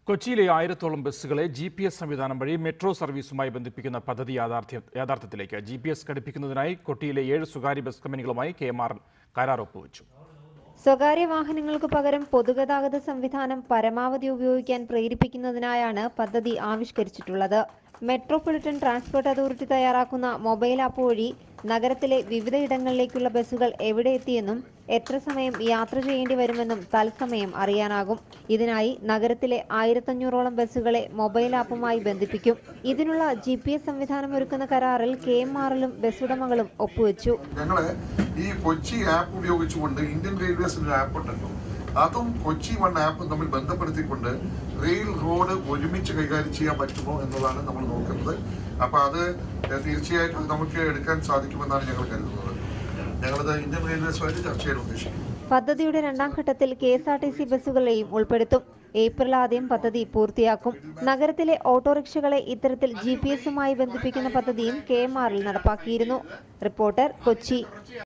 കൊച്ചിയിലെ 1000-ഓളം ബസ്സുകളെ GPS സംവിധാനം വഴി മെട്രോ സർവീസുമായി ബന്ധിപ്പിക്കുന്ന പദ്ധതി യാഥാർത്ഥ്യത്തിലേക്ക് GPS ഘടിപ്പിക്കുന്നതിനായി കൊച്ചിയിലെ 7 സ്വകാര്യ ബസ് കമ്പനികളുമായി KMR കരാർ ഒപ്പുവെച്ചു. സ്വകാര്യ വാഹനങ്ങൾക്ക് പകരം പൊതുഗതാഗത സംവിധാനം പരമാവധി ഉപയോഗിക്കാൻ പ്രേരിപ്പിക്കുന്നതിനായാണ് പദ്ധതി ആവിഷ്കരിച്ചിട്ടുള്ളത്. മെട്രോപൊളിറ്റൻ ട്രാൻസ്പോർട്ട് അതോറിറ്റി തയ്യാറാക്കുന്ന മൊബൈൽ ആപ്പ് വഴി നഗരത്തിലെ വിവിധയിടങ്ങളിലേക്കുള്ള ബസ്സുകൾ എവിടെ എത്തിയെന്നും എത്ര സമയം യാത്ര ചെയ്യേണ്ടി വരുമെന്നും തത്സമയം അറിയാനാകും. ഇതിനായി നഗരത്തിലെ 1500ഓളം ബസ്സുകളെ മൊബൈൽ ആപ്പുമായി ബന്ധിപ്പിക്കും. ഇതിനുള്ള GPS സംവിധാനം ഒരുക്കുന്ന കരാറിൽ KMRലും ബസ് ഉടമകളും ഒപ്പുവെച്ചു. ഈ കൊച്ചി ആപ്പ് ഉപയോഗിച്ചുകൊണ്ട് ഇന്ത്യൻ റെയിൽവേസിന്റെ ആപ്പ് ഉണ്ടല്ലോ, അതും കൊച്ചി വൺ ആപ്പ് തമ്മിൽ ബന്ധപ്പെടുത്തിക്കൊണ്ട് റെയിൽ റോഡ് ഒരുമിച്ച് കൈകാര്യം ചെയ്യാൻ പറ്റുമോ എന്നതാണ് നമ്മൾ നോക്കുന്നത്. അപ്പോൾ അത് തീർച്ചയായിട്ടും നമുക്ക് എടുക്കാൻ സാധിക്കുമെന്നാണ് ഞങ്ങൾ കരുതുന്നത്. ഞങ്ങളത് ഇന്ത്യൻ റെയിൽവേസുമായിട്ട് ചർച്ച ചെയ്യാൻ ഉദ്ദേശിക്കുന്നു. പദ്ധതിയുടെ രണ്ടാം ഘട്ടത്തിൽ KSRTC ബസ്സുകളെയും ഉൾപ്പെടുത്തും. ഏപ്രിൽ ആദ്യം പദ്ധതി പൂർത്തിയാക്കും. നഗരത്തിലെ ഓട്ടോറിക്ഷകളെ ഇത്തരത്തിൽ GPSുമായി ബന്ധിപ്പിക്കുന്ന പദ്ധതിയും KMRൽ നടപ്പാക്കിയിരുന്നു. റിപ്പോർട്ടർ, കൊച്ചി.